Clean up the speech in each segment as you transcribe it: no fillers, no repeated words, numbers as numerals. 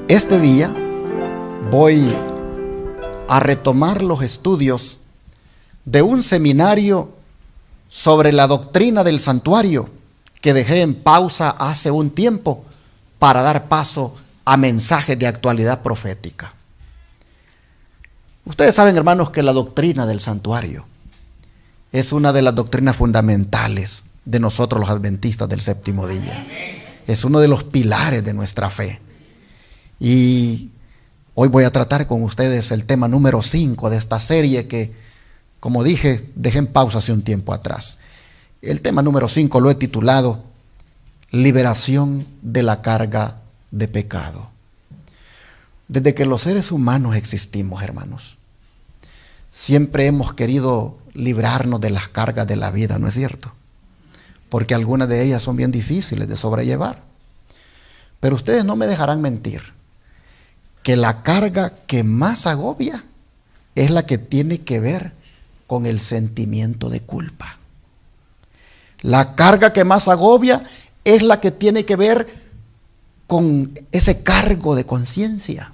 Este día voy a retomar los estudios de un seminario sobre la doctrina del santuario que dejé en pausa hace un tiempo para dar paso a mensajes de actualidad profética. Ustedes saben, hermanos, que la doctrina del santuario es una de las doctrinas fundamentales de nosotros los adventistas del séptimo día. Es uno de los pilares de nuestra fe. Y hoy voy a tratar con ustedes el tema número 5 de esta serie que, como dije, dejé en pausa hace un tiempo atrás. El tema número 5 lo he titulado Liberación de la carga de pecado. Desde que los seres humanos existimos, hermanos, siempre hemos querido librarnos de las cargas de la vida, ¿no es cierto? Porque algunas de ellas son bien difíciles de sobrellevar. Pero ustedes no me dejarán mentir que la carga que más agobia es la que tiene que ver con el sentimiento de culpa. La carga que más agobia es la que tiene que ver con ese cargo de conciencia.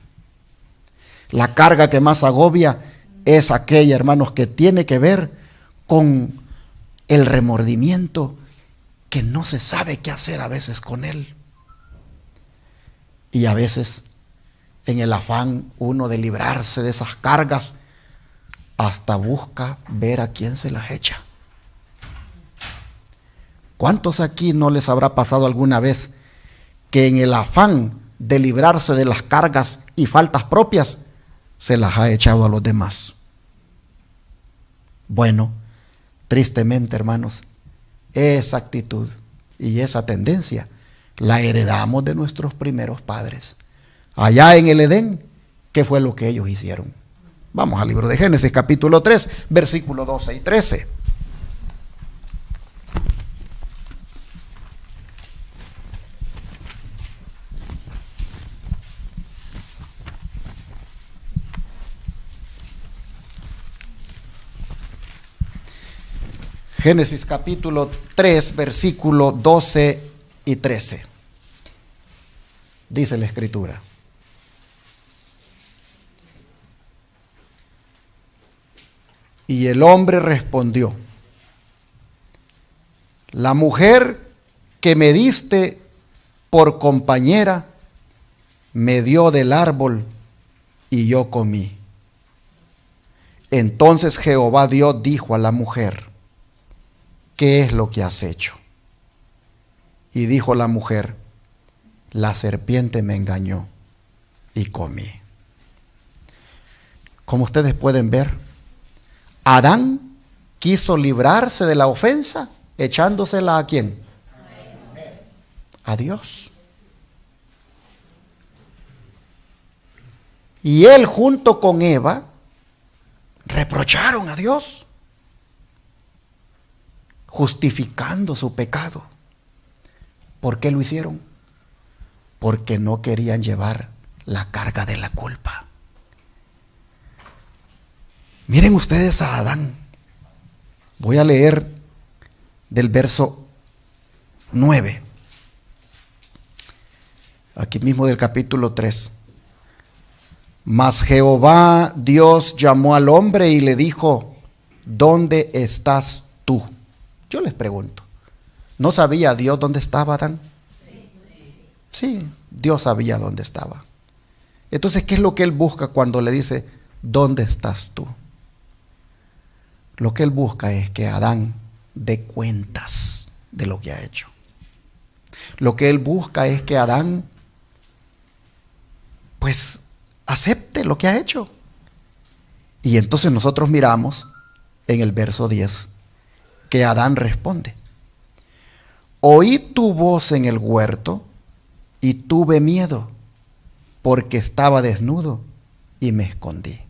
La carga que más agobia es aquella, hermanos, que tiene que ver con el remordimiento que no se sabe qué hacer a veces con él. Y a veces, en el afán uno de librarse de esas cargas, hasta busca ver a quién se las echa. ¿Cuántos aquí no les habrá pasado alguna vez que en el afán de librarse de las cargas y faltas propias, se las ha echado a los demás? Bueno, tristemente, hermanos, esa actitud y esa tendencia la heredamos de nuestros primeros padres. Allá en el Edén, ¿qué fue lo que ellos hicieron? Vamos al libro de Génesis, capítulo 3, versículos 12 y 13. Génesis capítulo 3, versículo 12 y 13. Dice la Escritura: y el hombre respondió: la mujer que me diste por compañera me dio del árbol y yo comí. Entonces Jehová Dios dijo a la mujer: ¿qué es lo que has hecho? Y dijo la mujer: la serpiente me engañó y comí. Como ustedes pueden ver, Adán quiso librarse de la ofensa echándosela ¿a quién? A Dios. Y él junto con Eva reprocharon a Dios, justificando su pecado. ¿Por qué lo hicieron? Porque no querían llevar la carga de la culpa. Miren ustedes a Adán. Voy a leer del verso 9. Aquí mismo del capítulo 3. Mas Jehová Dios llamó al hombre y le dijo: ¿dónde estás tú? Yo les pregunto, ¿no sabía Dios dónde estaba Adán? Sí, Dios sabía dónde estaba. Entonces, ¿qué es lo que él busca cuando le dice: ¿dónde estás tú? Lo que él busca es que Adán dé cuentas de lo que ha hecho. Lo que él busca es que Adán, pues, acepte lo que ha hecho. Y entonces nosotros miramos en el verso 10 que Adán responde: oí tu voz en el huerto y tuve miedo, porque estaba desnudo y me escondí.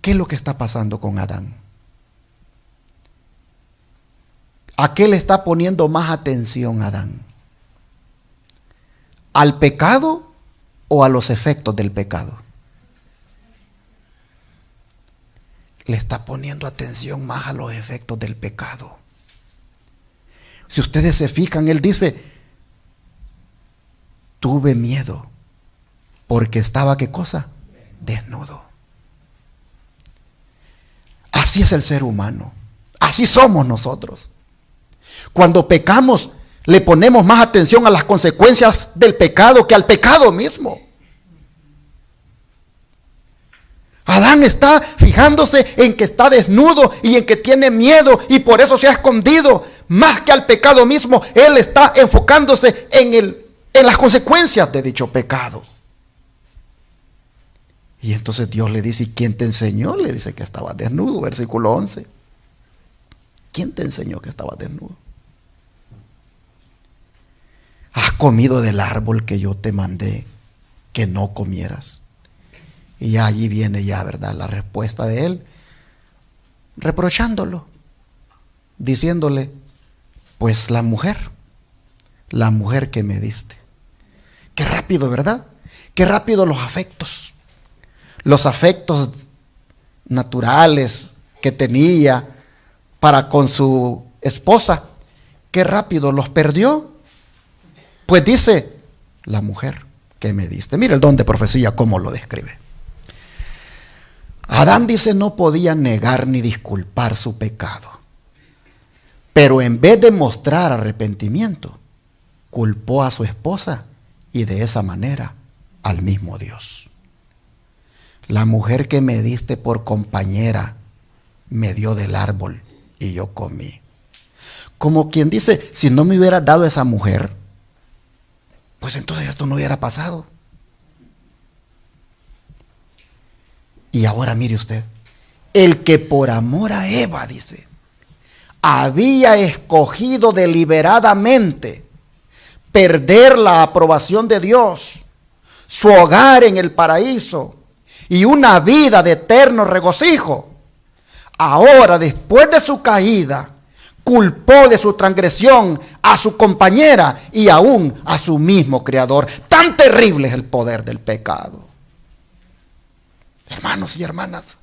¿Qué es lo que está pasando con Adán? ¿A qué le está poniendo más atención Adán? ¿Al pecado o a los efectos del pecado? Le está poniendo atención más a los efectos del pecado. Si ustedes se fijan, él dice: tuve miedo porque estaba, ¿qué cosa? Desnudo. Así es el ser humano. Así somos nosotros. Cuando pecamos, le ponemos más atención a las consecuencias del pecado que al pecado mismo. Adán está fijándose en que está desnudo y en que tiene miedo y por eso se ha escondido. Más que al pecado mismo, él está enfocándose en las consecuencias de dicho pecado. Y entonces Dios le dice, ¿y quién te enseñó? Le dice que estaba desnudo, versículo 11. ¿Quién te enseñó que estaba desnudo? ¿Has comido del árbol que yo te mandé que no comieras? Y allí viene ya, ¿verdad?, la respuesta de él, reprochándolo, diciéndole, pues la mujer que me diste. Qué rápido, ¿verdad? Qué rápido los afectos naturales que tenía para con su esposa, qué rápido los perdió. Pues dice, la mujer que me diste. Mira el don de profecía cómo lo describe. Adán, dice, no podía negar ni disculpar su pecado, pero en vez de mostrar arrepentimiento, culpó a su esposa y de esa manera al mismo Dios. La mujer que me diste por compañera me dio del árbol y yo comí. Como quien dice, si no me hubiera dado esa mujer, pues entonces esto no hubiera pasado. Y ahora mire usted, el que por amor a Eva, dice, había escogido deliberadamente perder la aprobación de Dios, su hogar en el paraíso y una vida de eterno regocijo, ahora después de su caída, culpó de su transgresión a su compañera y aún a su mismo Creador. Tan terrible es el poder del pecado. Hermanos y hermanas,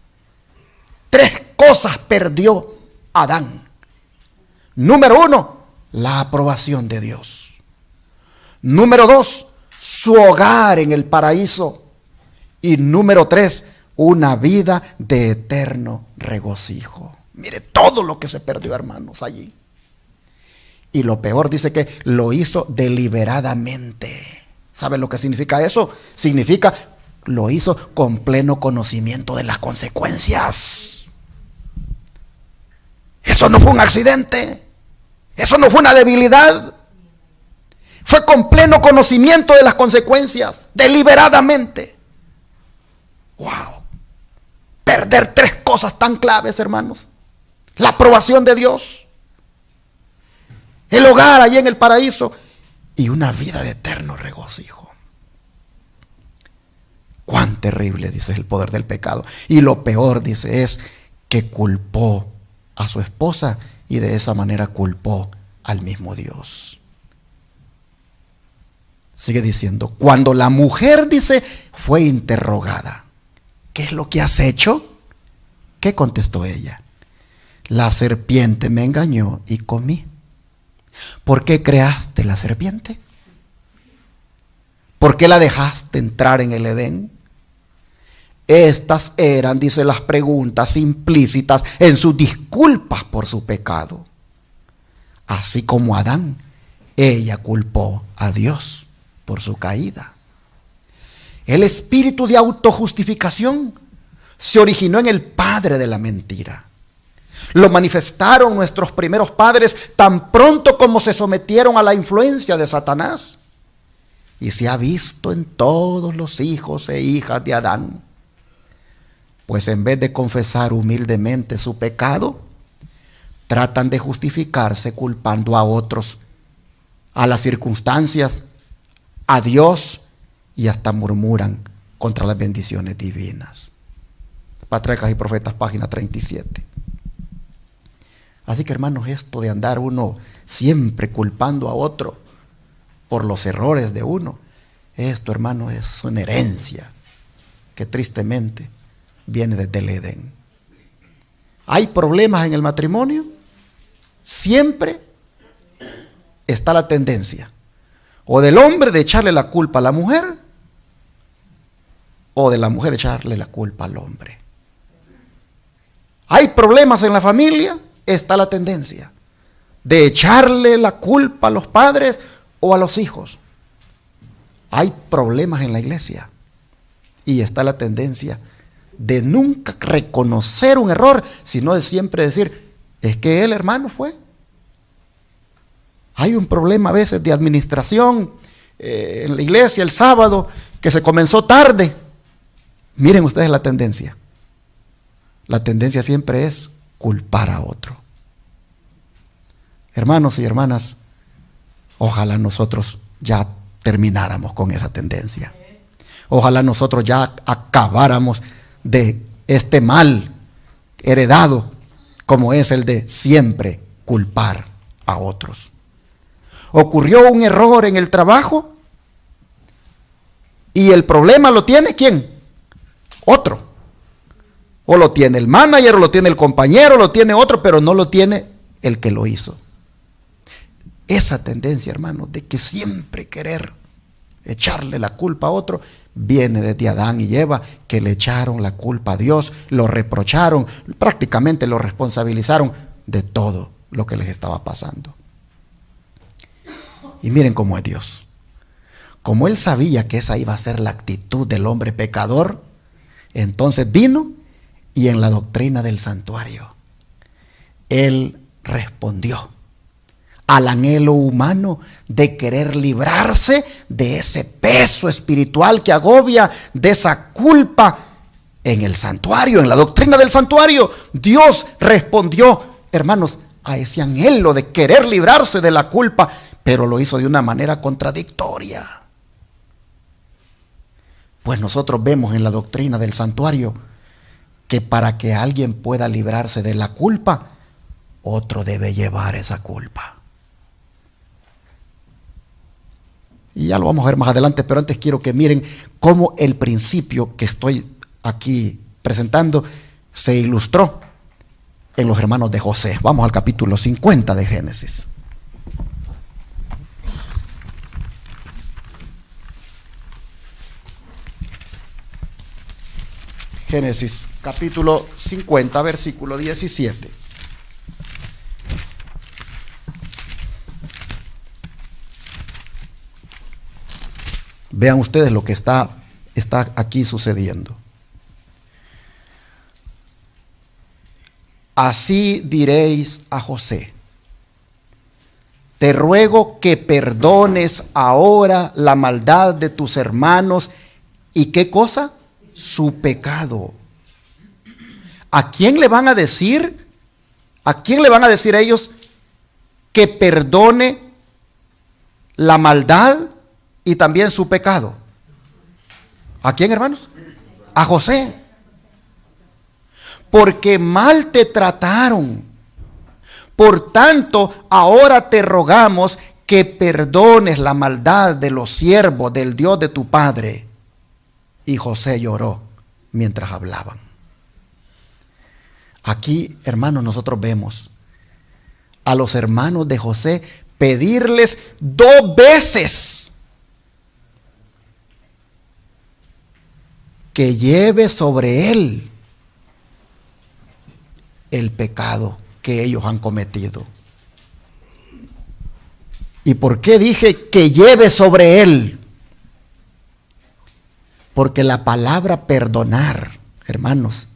3 cosas perdió Adán. Número 1, la aprobación de Dios. Número 2, su hogar en el paraíso. Y número 3, una vida de eterno regocijo. Mire todo lo que se perdió, hermanos, allí. Y lo peor, dice que lo hizo deliberadamente. ¿Saben lo que significa eso? Significa, lo hizo con pleno conocimiento de las consecuencias. Eso no fue un accidente. Eso no fue una debilidad. Fue con pleno conocimiento de las consecuencias, deliberadamente. ¡Wow! Perder 3 cosas tan claves, hermanos. La aprobación de Dios, el hogar allí en el paraíso y una vida de eterno regocijo. Cuán terrible, dice, el poder del pecado. Y lo peor, dice, es que culpó a su esposa y de esa manera culpó al mismo Dios. Sigue diciendo, cuando la mujer, dice, fue interrogada, ¿qué es lo que has hecho? ¿Qué contestó ella? La serpiente me engañó y comí. ¿Por qué creaste la serpiente? ¿Por qué la dejaste entrar en el Edén? Estas eran, dice, las preguntas implícitas en sus disculpas por su pecado. Así como Adán, ella culpó a Dios por su caída. El espíritu de autojustificación se originó en el padre de la mentira. Lo manifestaron nuestros primeros padres tan pronto como se sometieron a la influencia de Satanás. Y se ha visto en todos los hijos e hijas de Adán. Pues en vez de confesar humildemente su pecado, tratan de justificarse culpando a otros, a las circunstancias, a Dios, y hasta murmuran contra las bendiciones divinas. Patriarcas y Profetas, página 37. Así que, hermanos, esto de andar uno siempre culpando a otro por los errores de uno, esto, hermanos, es una herencia que tristemente viene desde el Edén. ¿Hay problemas en el matrimonio? Siempre está la tendencia O del hombre de echarle la culpa a la mujer, o de la mujer echarle la culpa al hombre. Hay problemas en la familia, está la tendencia de echarle la culpa a los padres o a los hijos. Hay problemas en la iglesia y está la tendencia de nunca reconocer un error, sino de siempre decir, es que el hermano fue. Hay un problema a veces de administración en la iglesia el sábado, que se comenzó tarde. Miren ustedes la tendencia. La tendencia siempre es culpar a otro. Hermanos y hermanas, ojalá nosotros ya termináramos con esa tendencia. Ojalá nosotros ya acabáramos de este mal heredado, como es el de siempre culpar a otros. Ocurrió un error en el trabajo y el problema lo tiene ¿quién? Otro. O lo tiene el manager, o lo tiene el compañero, o lo tiene otro, pero no lo tiene el que lo hizo. Esa tendencia, hermanos, de que siempre querer echarle la culpa a otro, viene desde Adán y Eva, que le echaron la culpa a Dios, lo reprocharon, prácticamente lo responsabilizaron de todo lo que les estaba pasando. Y miren cómo es Dios. Como Él sabía que esa iba a ser la actitud del hombre pecador, entonces vino y en la doctrina del santuario, Él respondió al anhelo humano de querer librarse de ese peso espiritual que agobia, de esa culpa. En el santuario, en la doctrina del santuario, Dios respondió, hermanos, a ese anhelo de querer librarse de la culpa, pero lo hizo de una manera contradictoria. Pues nosotros vemos en la doctrina del santuario que para que alguien pueda librarse de la culpa, otro debe llevar esa culpa. Y ya lo vamos a ver más adelante, pero antes quiero que miren cómo el principio que estoy aquí presentando se ilustró en los hermanos de José. Vamos al capítulo 50 de Génesis. Génesis capítulo 50, versículo 17. Vean ustedes lo que está aquí sucediendo. Así diréis a José: te ruego que perdones ahora la maldad de tus hermanos. ¿Y qué cosa? Su pecado. ¿A quién le van a decir? ¿A quién le van a decir ellos que perdone la maldad y también su pecado? ¿A quién, hermanos? A José. Porque mal te trataron. Por tanto, ahora te rogamos que perdones la maldad de los siervos del Dios de tu padre. Y José lloró mientras hablaban. Aquí, hermanos, nosotros vemos a los hermanos de José pedirles 2 veces que lleve sobre él el pecado que ellos han cometido. ¿Y por qué dije que lleve sobre él? Porque la palabra perdonar, hermanos,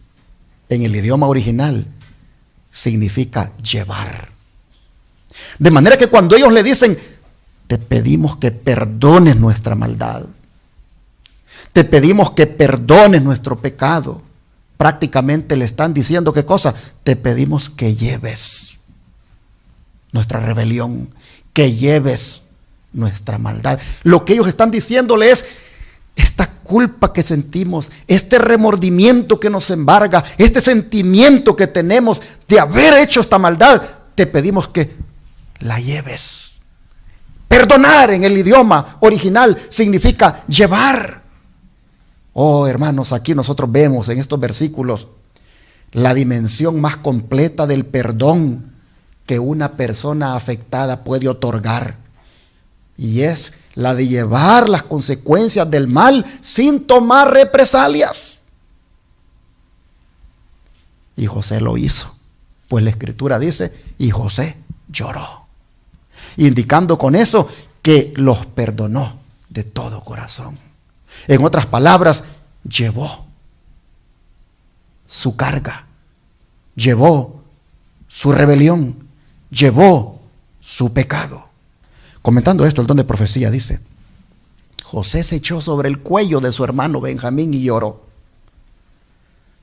en el idioma original, significa llevar. De manera que cuando ellos le dicen, te pedimos que perdones nuestra maldad, te pedimos que perdones nuestro pecado, prácticamente le están diciendo, ¿qué cosa? Te pedimos que lleves nuestra rebelión, que lleves nuestra maldad. Lo que ellos están diciéndole es, esta culpa que sentimos, este remordimiento que nos embarga, este sentimiento que tenemos de haber hecho esta maldad, te pedimos que la lleves. Perdonar en el idioma original significa llevar. Oh, hermanos, aquí nosotros vemos en estos versículos la dimensión más completa del perdón que una persona afectada puede otorgar. Y es la de llevar las consecuencias del mal sin tomar represalias. Y José lo hizo, pues la Escritura dice, y José lloró, indicando con eso que los perdonó de todo corazón. En otras palabras, llevó su carga, llevó su rebelión, llevó su pecado. Comentando esto, el don de profecía dice, José se echó sobre el cuello de su hermano Benjamín y lloró.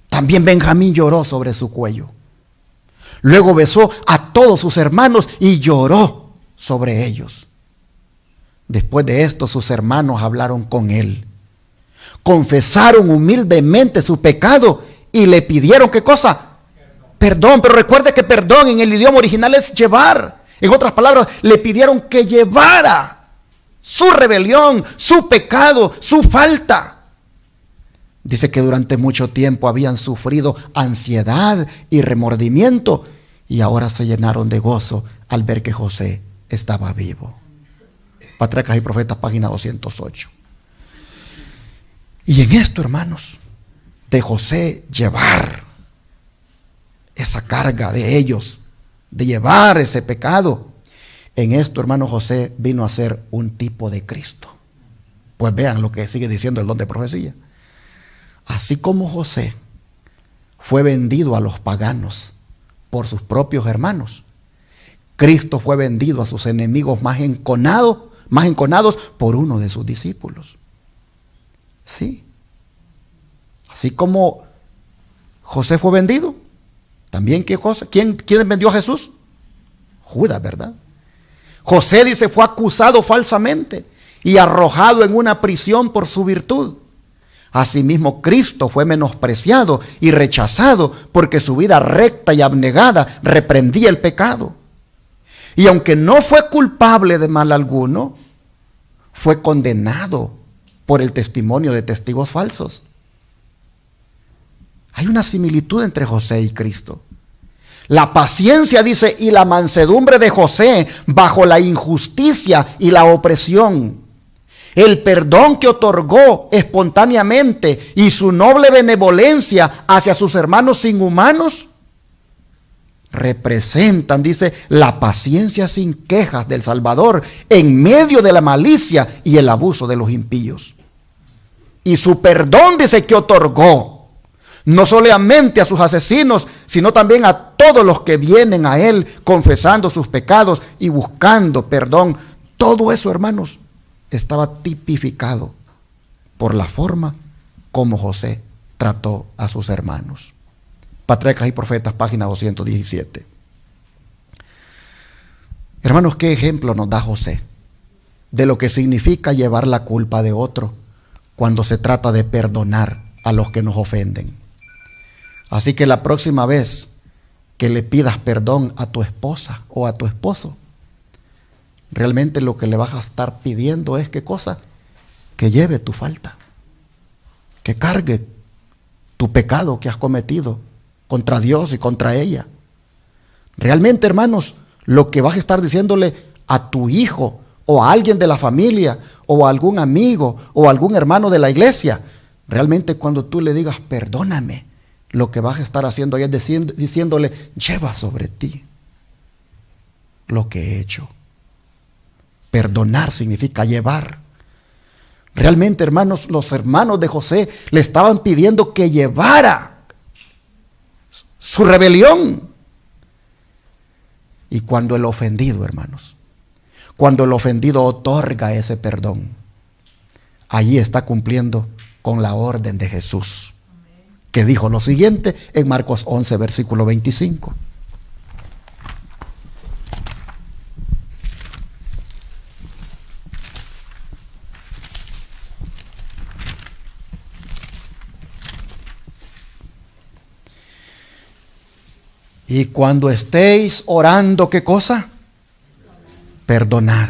También Benjamín lloró sobre su cuello. Luego besó a todos sus hermanos y lloró sobre ellos. Después de esto, sus hermanos hablaron con él. Confesaron humildemente su pecado y le pidieron, ¿qué cosa? Perdón. Pero recuerde que perdón en el idioma original es llevar. En otras palabras, le pidieron que llevara su rebelión, su pecado, su falta. Dice que durante mucho tiempo habían sufrido ansiedad y remordimiento y ahora se llenaron de gozo al ver que José estaba vivo. Patriarcas y Profetas, página 208. Y en esto, hermanos, de José llevar esa carga de ellos, de llevar ese pecado, en esto, hermano, José vino a ser un tipo de Cristo. Pues vean lo que sigue diciendo el don de profecía. Así como José fue vendido a los paganos por sus propios hermanos, Cristo fue vendido a sus enemigos más enconados por uno de sus discípulos. Sí. Así como José fue vendido, también que José, ¿quién vendió a Jesús? Judas, ¿verdad? José, dice, fue acusado falsamente y arrojado en una prisión por su virtud. Asimismo, Cristo fue menospreciado y rechazado porque su vida recta y abnegada reprendía el pecado. Y aunque no fue culpable de mal alguno, fue condenado por el testimonio de testigos falsos. Hay una similitud entre José y Cristo. La paciencia, dice, y la mansedumbre de José bajo la injusticia y la opresión. El perdón que otorgó espontáneamente y su noble benevolencia hacia sus hermanos inhumanos representan, dice, la paciencia sin quejas del Salvador en medio de la malicia y el abuso de los impíos. Y su perdón, dice, que otorgó no solamente a sus asesinos, sino también a todos los que vienen a él confesando sus pecados y buscando perdón. Todo eso, hermanos, estaba tipificado por la forma como José trató a sus hermanos. Patriarcas y Profetas, página 217. Hermanos, ¿qué ejemplo nos da José de lo que significa llevar la culpa de otro cuando se trata de perdonar a los que nos ofenden? Así que la próxima vez que le pidas perdón a tu esposa o a tu esposo, realmente lo que le vas a estar pidiendo es, ¿qué cosa? Que lleve tu falta, que cargue tu pecado que has cometido contra Dios y contra ella. Realmente, hermanos, lo que vas a estar diciéndole a tu hijo o a alguien de la familia o a algún amigo o a algún hermano de la iglesia, realmente cuando tú le digas perdóname, lo que vas a estar haciendo ahí es diciéndole, lleva sobre ti lo que he hecho. Perdonar significa llevar. Realmente, hermanos, los hermanos de José le estaban pidiendo que llevara su rebelión. Y cuando el ofendido, hermanos, cuando el ofendido otorga ese perdón, allí está cumpliendo con la orden de Jesús, que dijo lo siguiente en Marcos 11, versículo 25. Y cuando estéis orando, ¿qué cosa? Perdonad.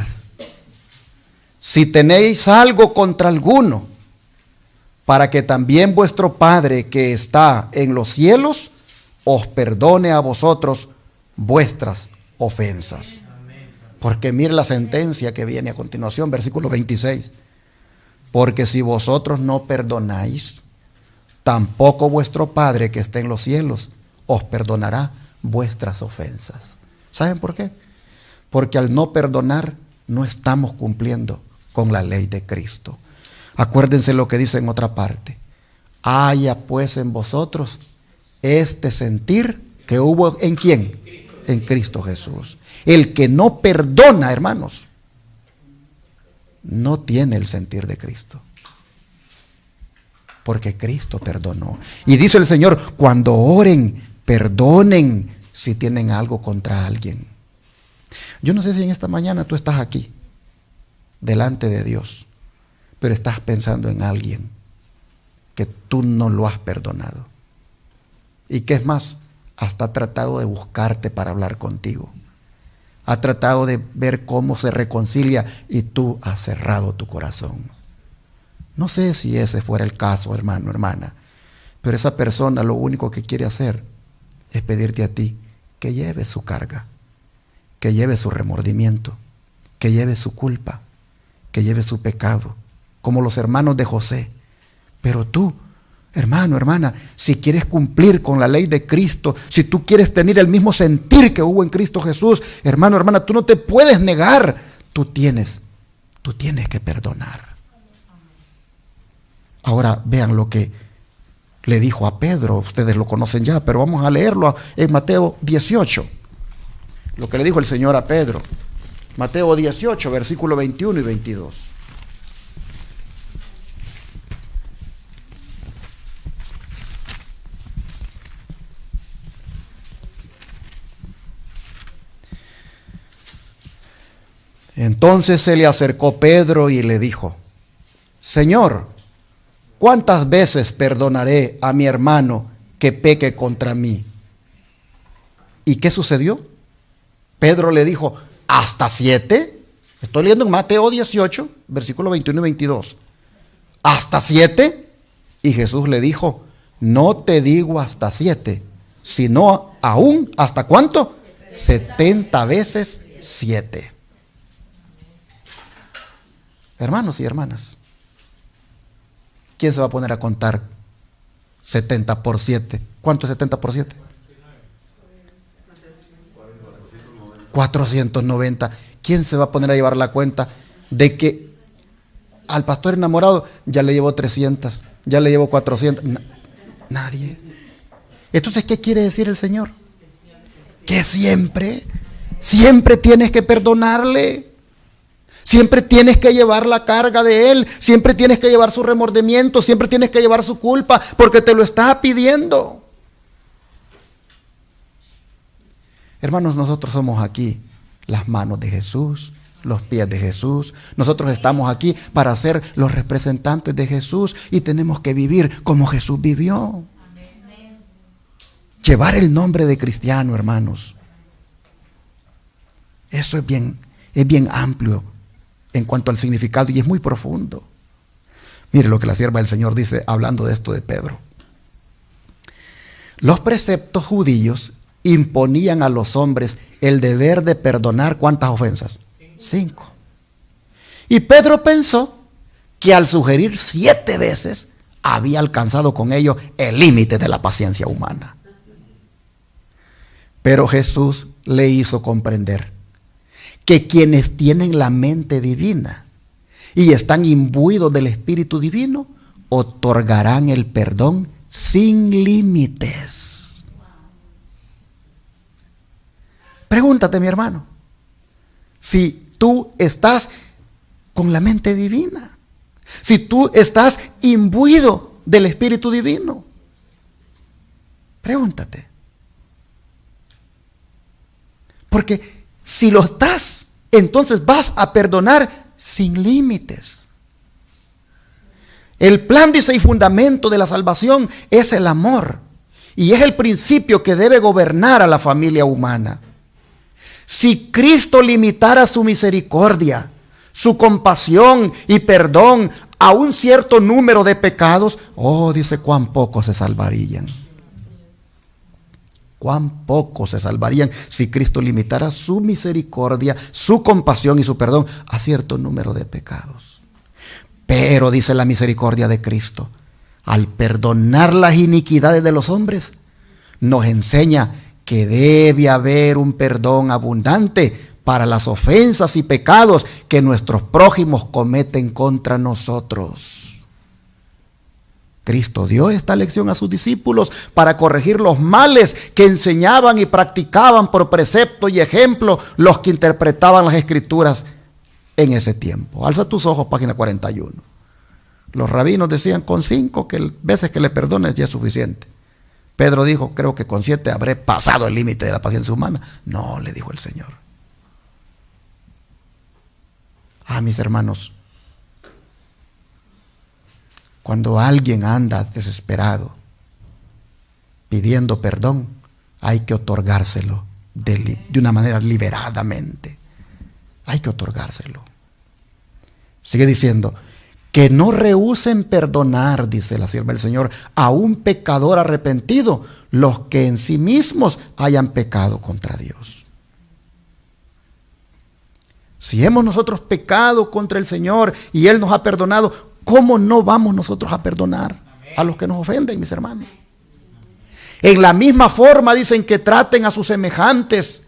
Si tenéis algo contra alguno, para que también vuestro Padre que está en los cielos os perdone a vosotros vuestras ofensas. Porque mire la sentencia que viene a continuación, versículo 26. Porque si vosotros no perdonáis, tampoco vuestro Padre que está en los cielos os perdonará vuestras ofensas. ¿Saben por qué? Porque al no perdonar no estamos cumpliendo con la ley de Cristo. Acuérdense lo que dice en otra parte. Haya pues en vosotros este sentir que hubo ¿en quién? En Cristo Jesús. El que no perdona, hermanos, no tiene el sentir de Cristo. Porque Cristo perdonó. Y dice el Señor, cuando oren, perdonen si tienen algo contra alguien. Yo no sé si en esta mañana tú estás aquí, delante de Dios, pero estás pensando en alguien que tú no lo has perdonado. Y que es más, hasta ha tratado de buscarte para hablar contigo. Ha tratado de ver cómo se reconcilia y tú has cerrado tu corazón. No sé si ese fuera el caso, hermano, hermana, pero esa persona lo único que quiere hacer es pedirte a ti que lleves su carga, que lleves su remordimiento, que lleves su culpa, que lleves su pecado, como los hermanos de José. Pero tú, hermano, hermana, si quieres cumplir con la ley de Cristo, si tú quieres tener el mismo sentir que hubo en Cristo Jesús, hermano, hermana, tú no te puedes negar, tú tienes que perdonar. Ahora vean lo que le dijo a Pedro, ustedes lo conocen ya, pero vamos a leerlo en Mateo 18. Lo que le dijo el Señor a Pedro. Mateo 18, versículo 21 y 22. Entonces se le acercó Pedro y le dijo: Señor, ¿cuántas veces perdonaré a mi hermano que peque contra mí? ¿Y qué sucedió? Pedro le dijo: ¿hasta 7? Estoy leyendo en Mateo 18, versículo 21 y 22. ¿Hasta 7? Y Jesús le dijo: no te digo hasta 7, sino aún, ¿hasta cuánto? 70 veces 7. Hermanos y hermanas, ¿quién se va a poner a contar 70 por 7? ¿Cuánto es 70 por 7? 490. ¿Quién se va a poner a llevar la cuenta de que al pastor enamorado ya le llevó 300, ya le llevó 400? Nadie. Entonces, ¿qué quiere decir el Señor? Que siempre tienes que perdonarle. Siempre tienes que llevar la carga de él, siempre tienes que llevar su remordimiento, siempre tienes que llevar su culpa, porque te lo está pidiendo. Hermanos, nosotros somos aquí las manos de Jesús, los pies de Jesús. Nosotros estamos aquí para ser los representantes de Jesús y tenemos que vivir como Jesús vivió. Llevar el nombre de cristiano, hermanos. Eso es bien amplio en cuanto al significado y es muy profundo. Mire lo que la sierva del Señor dice hablando de esto de Pedro. Los preceptos judíos imponían a los hombres el deber de perdonar ¿cuántas ofensas? 5. Y Pedro pensó que al sugerir 7 veces había alcanzado con ello el límite de la paciencia humana. Pero Jesús le hizo comprender que quienes tienen la mente divina y están imbuidos del Espíritu Divino otorgarán el perdón sin límites. Pregúntate, mi hermano, si tú estás con la mente divina, si tú estás imbuido del Espíritu Divino. Pregúntate. Porque si lo estás, entonces vas a perdonar sin límites. El plan, dice, y fundamento de la salvación es el amor. Y es el principio que debe gobernar a la familia humana. Si Cristo limitara su misericordia, su compasión y perdón a un cierto número de pecados, dice cuán pocos se salvarían. cuán pocos se salvarían si Cristo limitara su misericordia, su compasión y su perdón a cierto número de pecados. Pero dice la misericordia de Cristo, al perdonar las iniquidades de los hombres, nos enseña que debe haber un perdón abundante para las ofensas y pecados que nuestros prójimos cometen contra nosotros. Cristo dio esta lección a sus discípulos para corregir los males que enseñaban y practicaban por precepto y ejemplo los que interpretaban las Escrituras en ese tiempo. Alza tus ojos, página 41. Los rabinos decían con 5 veces que le perdones ya es suficiente. Pedro dijo, creo que con 7 habré pasado el límite de la paciencia humana. No, le dijo el Señor. Mis hermanos, cuando alguien anda desesperado pidiendo perdón, hay que otorgárselo de una manera liberadamente. Hay que otorgárselo. Sigue diciendo, que no rehúsen perdonar, dice la sierva del Señor, a un pecador arrepentido, los que en sí mismos hayan pecado contra Dios. Si hemos nosotros pecado contra el Señor y Él nos ha perdonado, ¿cómo no vamos nosotros a perdonar a los que nos ofenden, mis hermanos? En la misma forma dicen que traten a sus semejantes,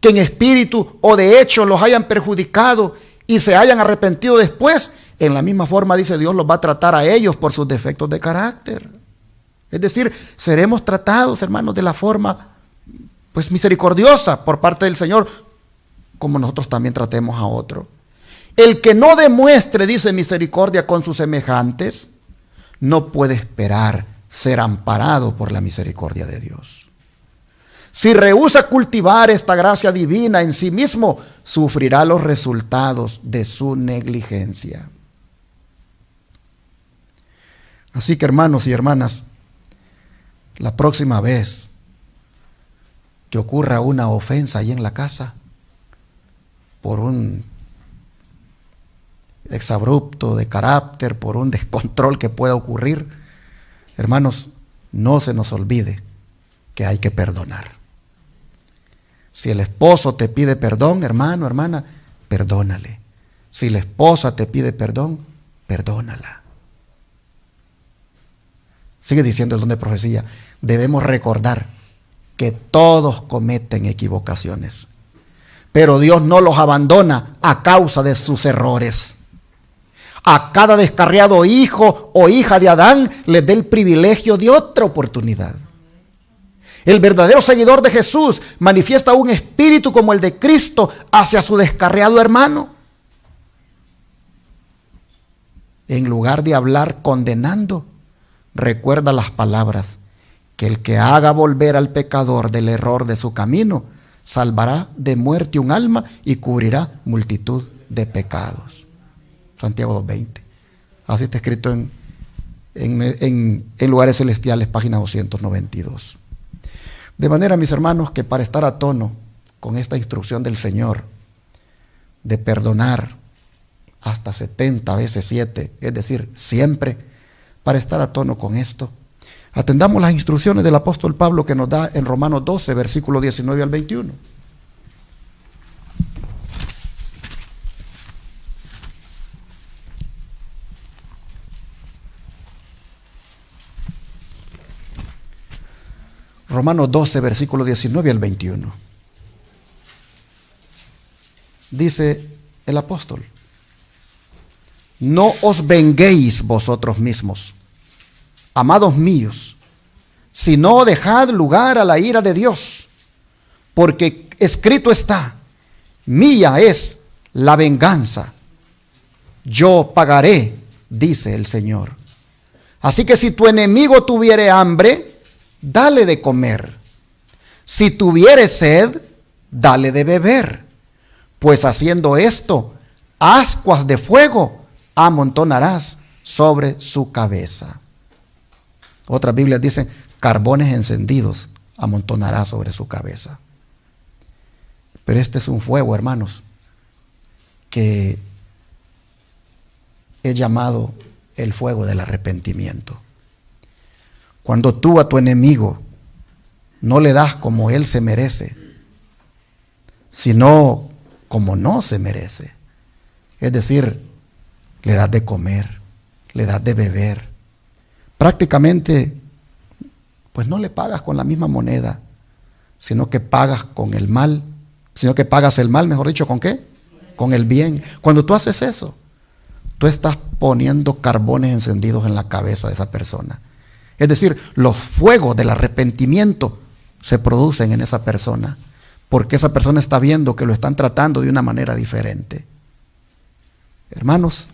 que en espíritu o de hecho los hayan perjudicado y se hayan arrepentido después. En la misma forma dice Dios los va a tratar a ellos por sus defectos de carácter. Es decir, seremos tratados, hermanos, de la forma misericordiosa por parte del Señor, como nosotros también tratemos a otro. El que no demuestre, dice, misericordia con sus semejantes, no puede esperar ser amparado por la misericordia de Dios. Si rehúsa cultivar esta gracia divina en sí mismo, sufrirá los resultados de su negligencia. Así que, hermanos y hermanas, la próxima vez que ocurra una ofensa ahí en la casa, por un exabrupto de carácter, por un descontrol que pueda ocurrir, hermanos, no se nos olvide que hay que perdonar. Si el esposo te pide perdón, hermano, hermana, perdónale. Si la esposa te pide perdón, perdónala. Sigue diciendo el don de profecía, debemos recordar que todos cometen equivocaciones, pero Dios no los abandona a causa de sus errores. A cada descarriado hijo o hija de Adán les da el privilegio de otra oportunidad. El verdadero seguidor de Jesús manifiesta un espíritu como el de Cristo hacia su descarriado hermano. En lugar de hablar condenando, recuerda las palabras, que el que haga volver al pecador del error de su camino, salvará de muerte un alma y cubrirá multitud de pecados. Santiago 2:20. Así está escrito en Lugares Celestiales, página 292. De manera, mis hermanos, que para estar a tono con esta instrucción del Señor de perdonar hasta 70 veces 7, es decir, siempre, para estar a tono con esto, atendamos las instrucciones del apóstol Pablo que nos da en Romanos 12, versículo 19 al 21. Romanos 12, versículo 19 al 21. Dice el apóstol, no os venguéis vosotros mismos, amados míos, sino dejad lugar a la ira de Dios, porque escrito está, mía es la venganza, yo pagaré, dice el Señor. Así que si tu enemigo tuviere hambre, dale de comer. Si tuviere sed, dale de beber. Pues haciendo esto, ascuas de fuego amontonarás sobre su cabeza. Otras Biblias dicen, carbones encendidos amontonarás sobre su cabeza. Pero este es un fuego, hermanos, que es llamado el fuego del arrepentimiento. Cuando tú a tu enemigo no le das como él se merece, sino como no se merece. Es decir, le das de comer, le das de beber. Prácticamente, pues no le pagas con la misma moneda, sino que pagas con el mal, sino que pagas el mal, mejor dicho, ¿con qué? Con el bien. Cuando tú haces eso, tú estás poniendo carbones encendidos en la cabeza de esa persona. Es decir, los fuegos del arrepentimiento se producen en esa persona, porque esa persona está viendo que lo están tratando de una manera diferente. Hermanos,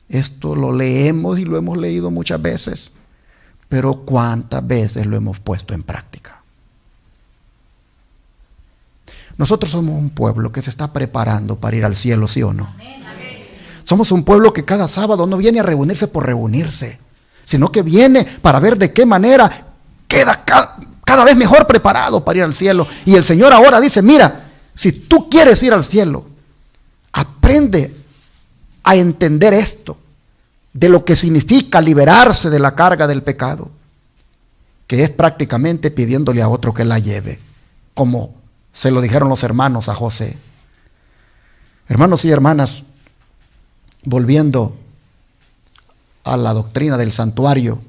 esto lo leemos y lo hemos leído muchas veces, pero ¿cuántas veces lo hemos puesto en práctica? Nosotros somos un pueblo que se está preparando para ir al cielo, ¿sí o no? Somos un pueblo que cada sábado no viene a reunirse por reunirse, sino que viene para ver de qué manera queda cada vez mejor preparado para ir al cielo. Y el Señor ahora dice, mira, si tú quieres ir al cielo, aprende a entender esto, de lo que significa liberarse de la carga del pecado, que es prácticamente pidiéndole a otro que la lleve, como se lo dijeron los hermanos a José. Hermanos y hermanas, volviendo a la doctrina del santuario,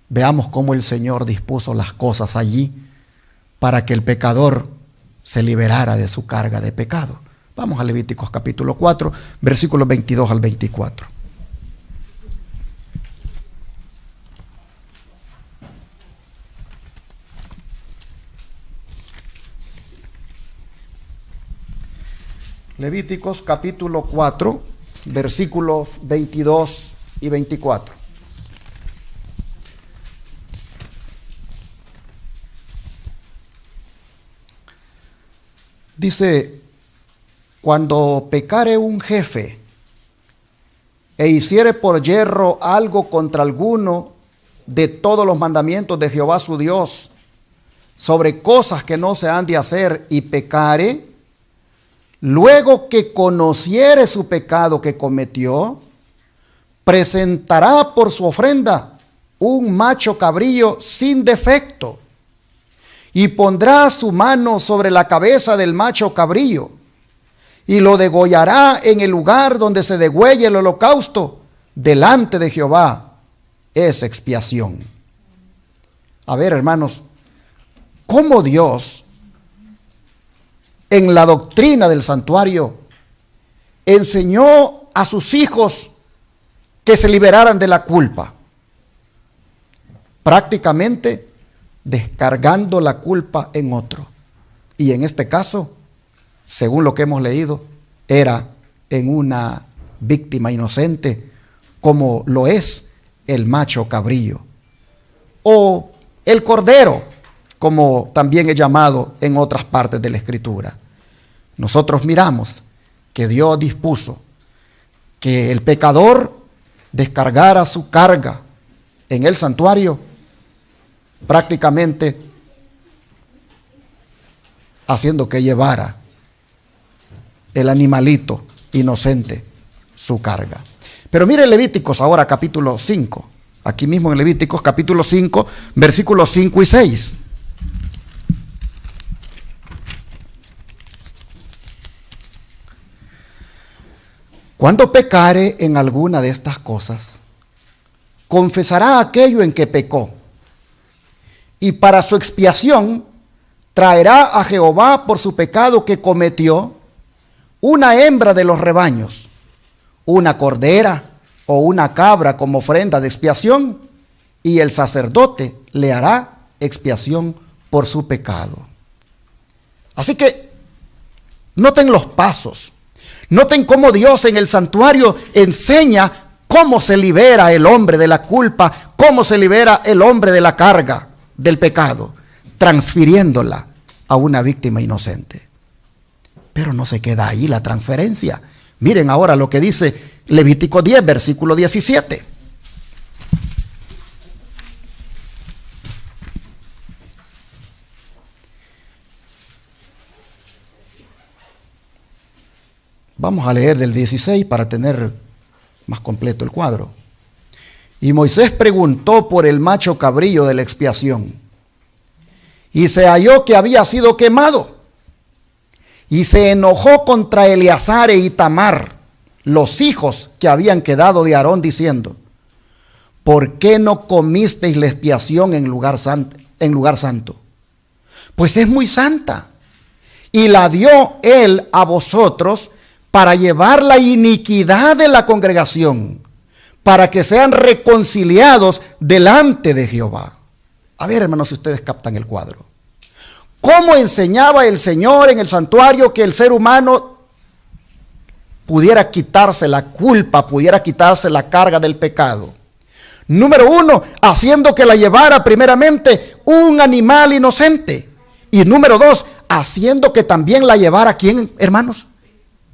veamos cómo el Señor dispuso las cosas allí para que el pecador se liberara de su carga de pecado. Vamos a Levíticos capítulo 4, versículos 22 al 24. Levíticos capítulo 4, versículos 22 y 24. Dice, cuando pecare un jefe e hiciere por yerro algo contra alguno de todos los mandamientos de Jehová su Dios, sobre cosas que no se han de hacer, y pecare, luego que conociere su pecado que cometió, presentará por su ofrenda un macho cabrío sin defecto, y pondrá su mano sobre la cabeza del macho cabrío, y lo degollará en el lugar donde se degüelle el holocausto, delante de Jehová. Es expiación. A ver, hermanos, cómo Dios, en la doctrina del santuario, enseñó a sus hijos que se liberaran de la culpa, prácticamente descargando la culpa en otro. Y en este caso, según lo que hemos leído, era en una víctima inocente, como lo es el macho cabrío, o el cordero, como también es llamado en otras partes de la Escritura. Nosotros miramos que Dios dispuso que el pecador descargara su carga en el santuario, prácticamente haciendo que llevara el animalito inocente su carga. Pero mire Levíticos ahora capítulo 5, aquí mismo en Levíticos capítulo 5, versículos 5 y 6. Cuando pecare en alguna de estas cosas, confesará aquello en que pecó, y para su expiación traerá a Jehová por su pecado que cometió una hembra de los rebaños, una cordera o una cabra como ofrenda de expiación, y el sacerdote le hará expiación por su pecado. Así que noten los pasos, noten cómo Dios en el santuario enseña cómo se libera el hombre de la culpa, cómo se libera el hombre de la carga del pecado, transfiriéndola a una víctima inocente. Pero no se queda ahí la transferencia. Miren ahora lo que dice Levítico 10, versículo 17. Vamos a leer del 16 para tener más completo el cuadro. Y Moisés preguntó por el macho cabrío de la expiación, y se halló que había sido quemado. Y se enojó contra Eleazar e Itamar, los hijos que habían quedado de Aarón, diciendo: ¿por qué no comisteis la expiación en lugar santo? Pues es muy santa, y la dio él a vosotros para llevar la iniquidad de la congregación, para que sean reconciliados delante de Jehová. A ver, hermanos, si ustedes captan el cuadro. ¿Cómo enseñaba el Señor en el santuario que el ser humano pudiera quitarse la culpa, pudiera quitarse la carga del pecado? Número uno, haciendo que la llevara primeramente un animal inocente. Y número dos, haciendo que también la llevara, ¿quién, hermanos?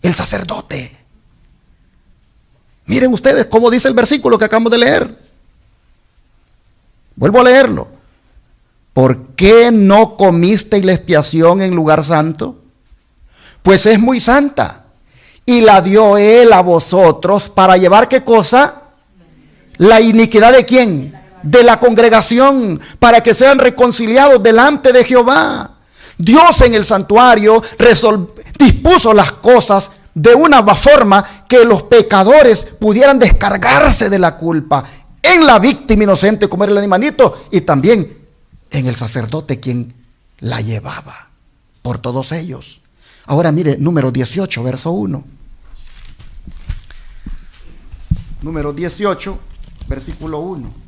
El sacerdote. Miren ustedes cómo dice el versículo que acabamos de leer. Vuelvo a leerlo. ¿Por qué no comisteis la expiación en lugar santo? Pues es muy santa, y la dio él a vosotros para llevar, ¿qué cosa? La iniquidad ¿de quién? De la congregación, para que sean reconciliados delante de Jehová. Dios en el santuario dispuso las cosas de una forma que los pecadores pudieran descargarse de la culpa en la víctima inocente, como era el animalito, y también en el sacerdote, quien la llevaba por todos ellos. Ahora mire, número 18, verso 1. Número 18, versículo 1.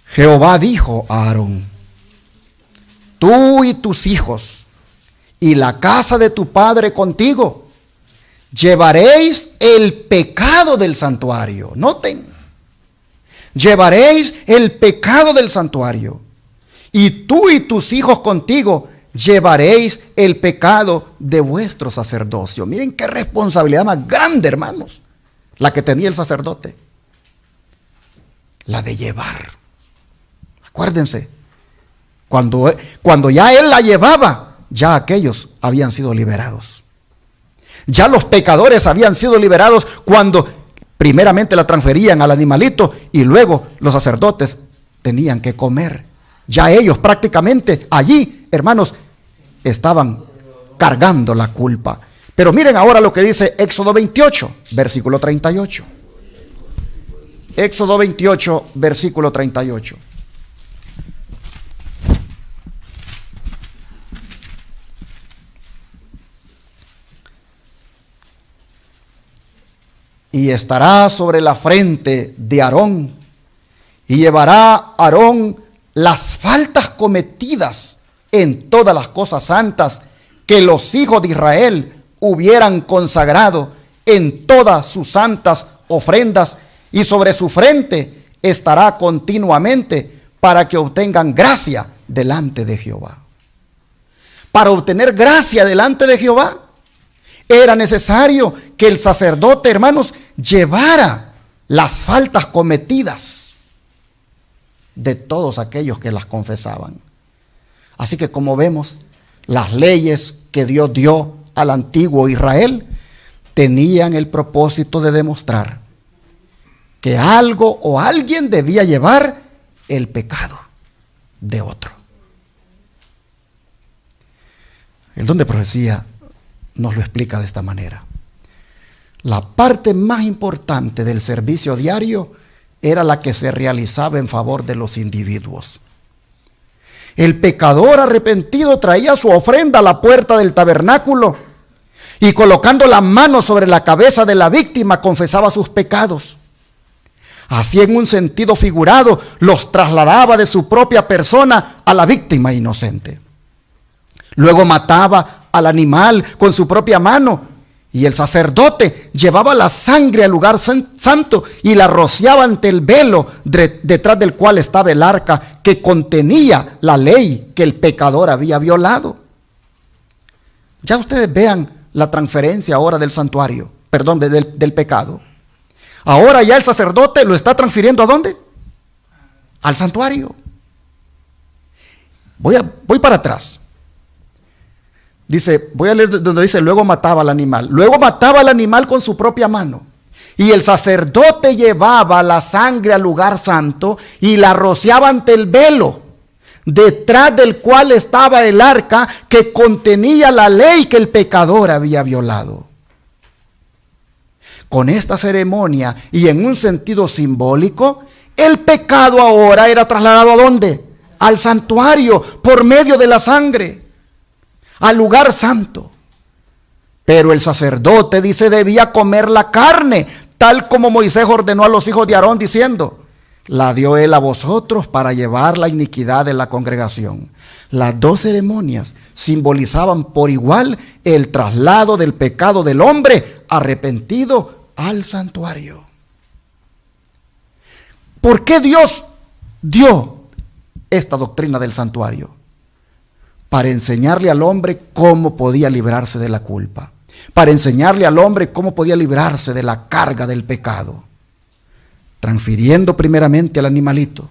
Jehová dijo a Aarón: tú y tus hijos y la casa de tu padre contigo llevaréis el pecado del santuario. Noten, llevaréis el pecado del santuario. Y tú y tus hijos contigo llevaréis el pecado de vuestro sacerdocio. Miren qué responsabilidad más grande, hermanos, la que tenía el sacerdote. La de llevar. Acuérdense, cuando ya él la llevaba, ya aquellos habían sido liberados. Ya los pecadores habían sido liberados cuando primeramente la transferían al animalito y luego los sacerdotes tenían que comer. Ya ellos prácticamente allí, hermanos, estaban cargando la culpa. Pero miren ahora lo que dice Éxodo 28, versículo 38. Éxodo 28, versículo 38. Y estará sobre la frente de Aarón, y llevará Aarón las faltas cometidas en todas las cosas santas que los hijos de Israel hubieran consagrado en todas sus santas ofrendas, y sobre su frente estará continuamente para que obtengan gracia delante de Jehová. Para obtener gracia delante de Jehová, era necesario que el sacerdote, hermanos, llevara las faltas cometidas de todos aquellos que las confesaban. Así que, como vemos, las leyes que Dios dio al antiguo Israel tenían el propósito de demostrar que algo o alguien debía llevar el pecado de otro. El don de profecía nos lo explica de esta manera. La parte más importante del servicio diario era la que se realizaba en favor de los individuos. El pecador arrepentido traía su ofrenda a la puerta del tabernáculo y, colocando la mano sobre la cabeza de la víctima, confesaba sus pecados. Así, en un sentido figurado, los trasladaba de su propia persona a la víctima inocente. Luego mataba al animal con su propia mano, y el sacerdote llevaba la sangre al lugar santo y la rociaba ante el velo detrás del cual estaba el arca que contenía la ley que el pecador había violado. Ya ustedes vean la transferencia ahora del santuario, perdón, del pecado. Ahora ya el sacerdote lo está transfiriendo ¿a dónde? Al santuario. Voy para atrás. Dice, voy a leer donde dice: luego mataba al animal. Luego mataba al animal con su propia mano. Y el sacerdote llevaba la sangre al lugar santo y la rociaba ante el velo, detrás del cual estaba el arca que contenía la ley que el pecador había violado. Con esta ceremonia y en un sentido simbólico, el pecado ahora era trasladado ¿a dónde? Al santuario por medio de la sangre, al lugar santo. Pero el sacerdote, dice, debía comer la carne, tal como Moisés ordenó a los hijos de Aarón, diciendo: la dio él a vosotros para llevar la iniquidad de la congregación. Las dos ceremonias simbolizaban por igual el traslado del pecado del hombre arrepentido al santuario. ¿Por qué Dios dio esta doctrina del santuario? Para enseñarle al hombre cómo podía librarse de la culpa, para enseñarle al hombre cómo podía librarse de la carga del pecado, transfiriendo primeramente al animalito,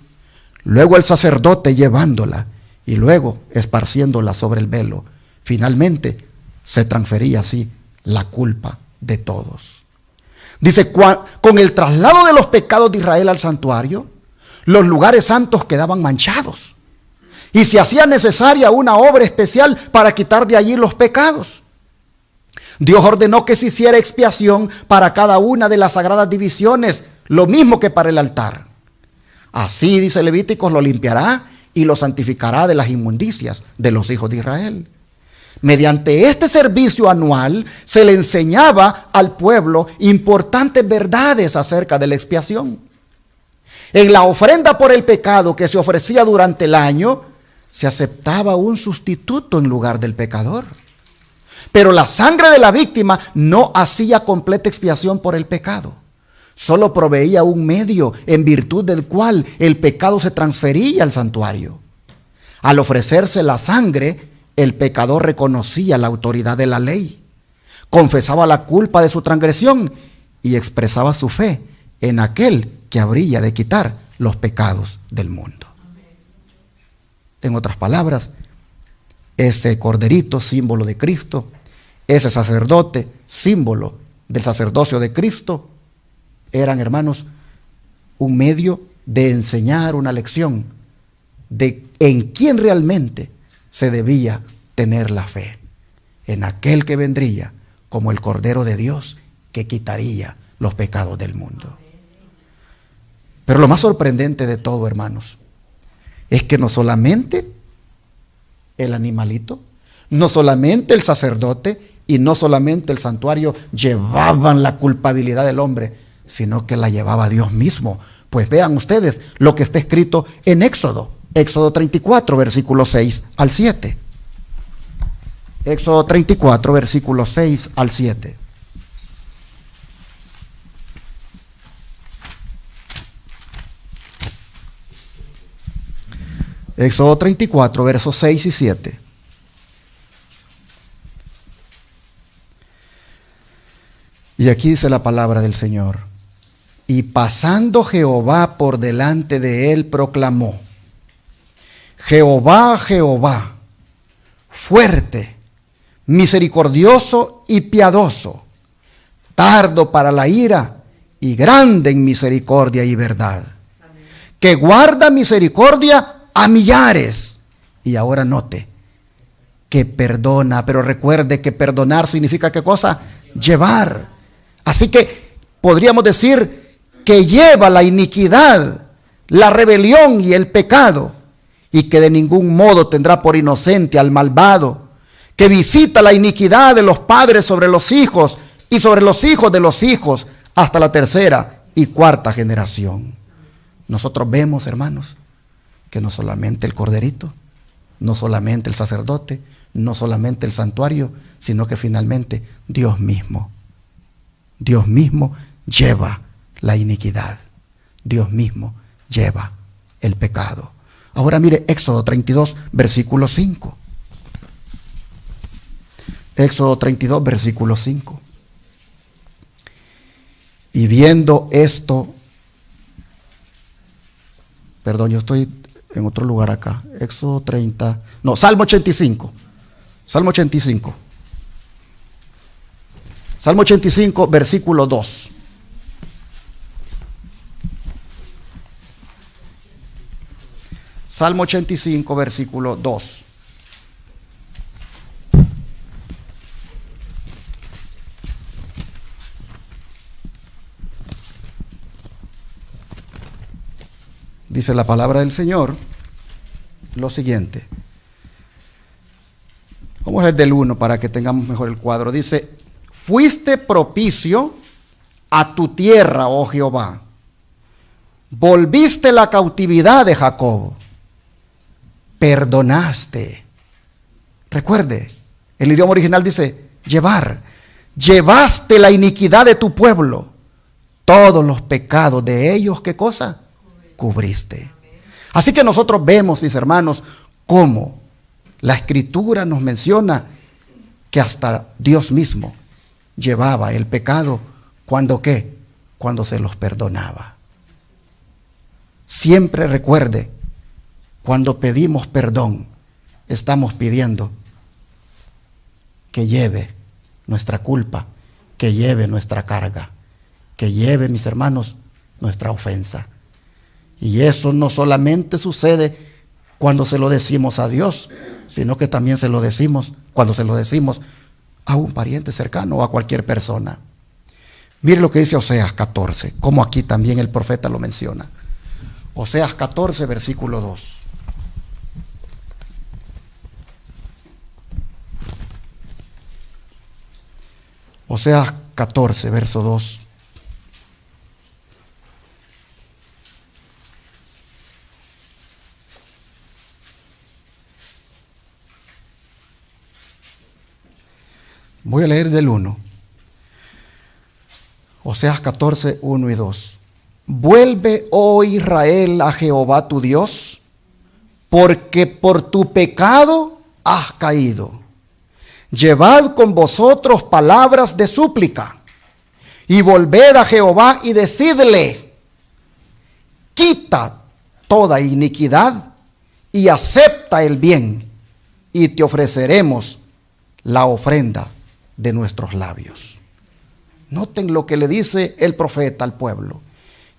luego al sacerdote llevándola y luego esparciéndola sobre el velo. Finalmente se transfería así la culpa de todos. Dice, con el traslado de los pecados de Israel al santuario, los lugares santos quedaban manchados y se hacía necesaria una obra especial para quitar de allí los pecados. Dios ordenó que se hiciera expiación para cada una de las sagradas divisiones, lo mismo que para el altar. Así, dice Levíticos, lo limpiará y lo santificará de las inmundicias de los hijos de Israel. Mediante este servicio anual se le enseñaba al pueblo importantes verdades acerca de la expiación. En la ofrenda por el pecado que se ofrecía durante el año, se aceptaba un sustituto en lugar del pecador. Pero la sangre de la víctima no hacía completa expiación por el pecado. Solo proveía un medio en virtud del cual el pecado se transfería al santuario. Al ofrecerse la sangre, el pecador reconocía la autoridad de la ley, confesaba la culpa de su transgresión y expresaba su fe en aquel que habría de quitar los pecados del mundo. En otras palabras, ese corderito, símbolo de Cristo, ese sacerdote, símbolo del sacerdocio de Cristo, eran, hermanos, un medio de enseñar una lección de en quién realmente se debía tener la fe, en aquel que vendría como el Cordero de Dios que quitaría los pecados del mundo. Pero lo más sorprendente de todo, hermanos, es que no solamente el animalito, no solamente el sacerdote y no solamente el santuario llevaban la culpabilidad del hombre, sino que la llevaba Dios mismo. Pues vean ustedes lo que está escrito en Éxodo 34, versículos 6 al 7. Éxodo 34, versículos 6 al 7. Éxodo 34, versos 6 y 7. Y aquí dice la palabra del Señor: y pasando Jehová por delante de él, proclamó: Jehová, Jehová, fuerte, misericordioso y piadoso, tardo para la ira y grande en misericordia y verdad, que guarda misericordia a millares. Y ahora note que perdona, pero recuerde que perdonar significa ¿qué cosa? Llevar. Así que podríamos decir que lleva la iniquidad, la rebelión y el pecado, y que de ningún modo tendrá por inocente al malvado, que visita la iniquidad de los padres sobre los hijos y sobre los hijos de los hijos hasta la tercera y cuarta generación. Nosotros vemos, hermanos, que no solamente el corderito, no solamente el sacerdote, no solamente el santuario, sino que finalmente Dios mismo lleva la iniquidad. Dios mismo lleva el pecado. Ahora mire Éxodo 32, versículo 5. Éxodo 32, versículo 5. Y viendo esto, perdón, yo estoy en otro lugar acá. Éxodo 30, no, Salmo 85. Salmo 85. Salmo 85, versículo 2. Salmo 85, versículo 2. Dice la palabra del Señor lo siguiente. Vamos a leer del 1 para que tengamos mejor el cuadro. Dice: fuiste propicio a tu tierra, oh Jehová. Volviste la cautividad de Jacob. Perdonaste. Recuerde, el idioma original dice llevar. Llevaste la iniquidad de tu pueblo. Todos los pecados de ellos, ¿qué cosa? Cubriste. Así que nosotros vemos, mis hermanos, cómo la Escritura nos menciona que hasta Dios mismo llevaba el pecado. ¿Cuándo qué? Cuando se los perdonaba. Siempre recuerde, cuando pedimos perdón, estamos pidiendo que lleve nuestra culpa, que lleve nuestra carga, que lleve, mis hermanos, nuestra ofensa. Y eso no solamente sucede cuando se lo decimos a Dios, sino que también se lo decimos cuando se lo decimos a un pariente cercano o a cualquier persona. Mire lo que dice Oseas 14, como aquí también el profeta lo menciona. Oseas 14, versículo 2. Oseas 14, verso 2. Voy a leer del 1. Oseas 14, 1 y 2. Vuelve, oh Israel, a Jehová tu Dios, porque por tu pecado has caído. Llevad con vosotros palabras de súplica, y volved a Jehová y decidle: quita toda iniquidad y acepta el bien, y te ofreceremos la ofrenda de nuestros labios. Noten lo que le dice el profeta al pueblo: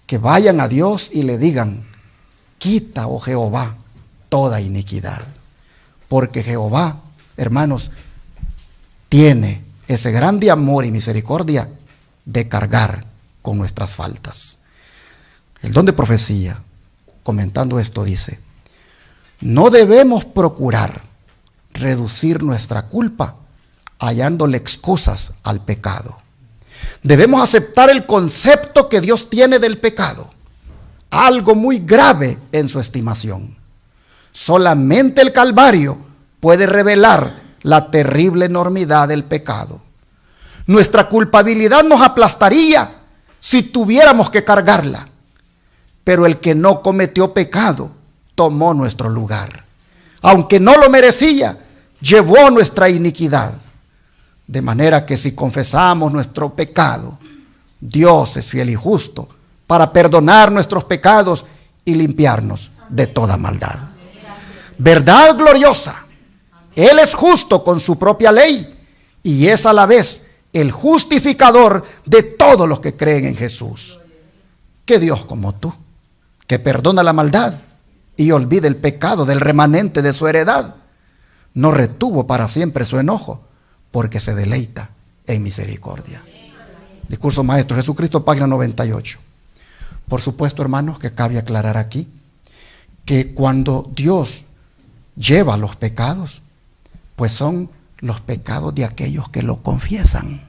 que vayan a Dios y le digan: quita, oh Jehová, toda iniquidad. Porque Jehová, hermanos, tiene ese grande amor y misericordia de cargar con nuestras faltas. El don de profecía, comentando esto, dice: no debemos procurar reducir nuestra culpa hallándole excusas al pecado. Debemos aceptar el concepto que Dios tiene del pecado, algo muy grave en su estimación. Solamente el Calvario puede revelar la terrible enormidad del pecado. Nuestra culpabilidad nos aplastaría si tuviéramos que cargarla, pero el que no cometió pecado tomó nuestro lugar. Aunque no lo merecía, llevó nuestra iniquidad. De manera que si confesamos nuestro pecado, Dios es fiel y justo para perdonar nuestros pecados y limpiarnos de toda maldad. Verdad gloriosa. Él es justo con su propia ley y es a la vez el justificador de todos los que creen en Jesús. ¿Qué Dios como tú, que perdona la maldad y olvida el pecado del remanente de su heredad, no retuvo para siempre su enojo, porque se deleita en misericordia? Discurso Maestro Jesucristo, página 98. Por supuesto, hermanos, que cabe aclarar aquí que cuando Dios lleva los pecados, pues son los pecados de aquellos que lo confiesan.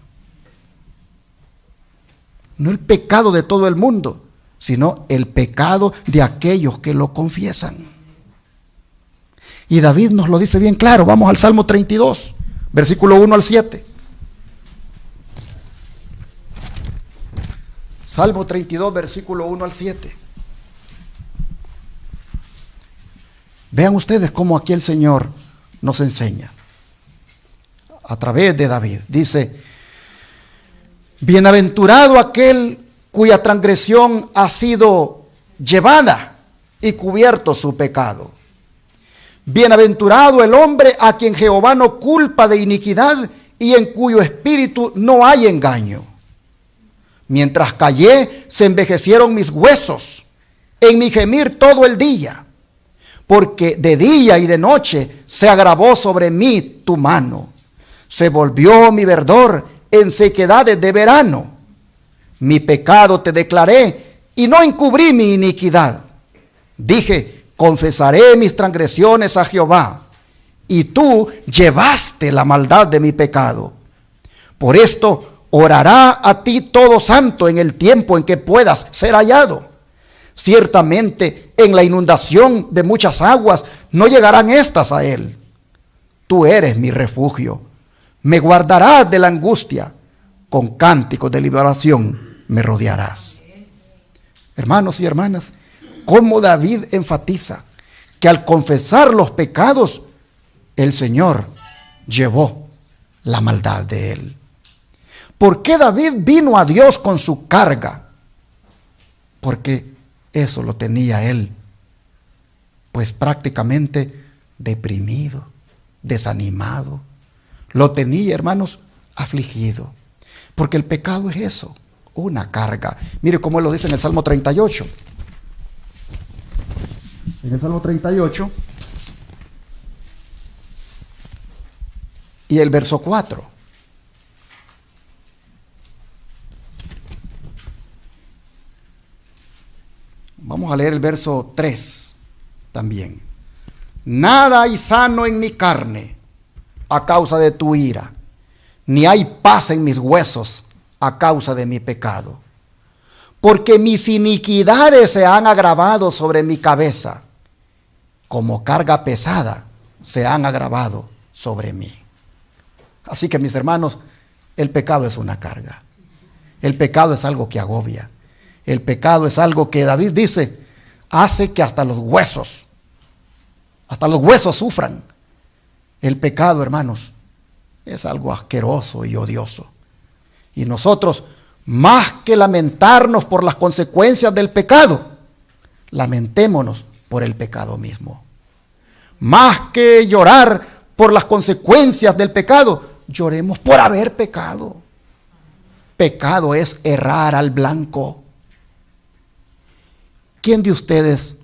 No el pecado de todo el mundo, sino el pecado de aquellos que lo confiesan. Y David nos lo dice bien claro. Vamos al Salmo 32. Versículo 1 al 7. Salmo 32, versículo 1 al 7. Vean ustedes cómo aquí el Señor nos enseña a través de David. Dice: bienaventurado aquel cuya transgresión ha sido llevada y cubierto su pecado. Bienaventurado el hombre a quien Jehová no culpa de iniquidad y en cuyo espíritu no hay engaño. Mientras callé, se envejecieron mis huesos en mi gemir todo el día, porque de día y de noche se agravó sobre mí tu mano. Se volvió mi verdor en sequedades de verano. Mi pecado te declaré y no encubrí mi iniquidad. Dije, confesaré mis transgresiones a Jehová, y tú llevaste la maldad de mi pecado. Por esto orará a ti todo santo en el tiempo en que puedas ser hallado. Ciertamente en la inundación de muchas aguas no llegarán estas a él. Tú eres mi refugio, me guardarás de la angustia, con cánticos de liberación me rodearás. Hermanos y hermanas, cómo David enfatiza que al confesar los pecados, el Señor llevó la maldad de él. ¿Por qué David vino a Dios con su carga? Porque eso lo tenía él, pues prácticamente deprimido, desanimado. Lo tenía, hermanos, afligido. Porque el pecado es eso, una carga. Mire cómo él lo dice en el Salmo 38. En el Salmo 38 y el verso 4. Vamos a leer el verso 3 también. Nada hay sano en mi carne a causa de tu ira, ni hay paz en mis huesos a causa de mi pecado. Porque mis iniquidades se han agravado sobre mi cabeza, como carga pesada se han agravado sobre mí. Así que, mis hermanos, el pecado es una carga. El pecado es algo que agobia. El pecado es algo que David dice, hace que hasta los huesos sufran. El pecado, hermanos, es algo asqueroso y odioso. Y nosotros, más que lamentarnos por las consecuencias del pecado, lamentémonos por el pecado mismo. Más que llorar por las consecuencias del pecado, lloremos por haber pecado. Pecado es errar al blanco. ¿Quién de ustedes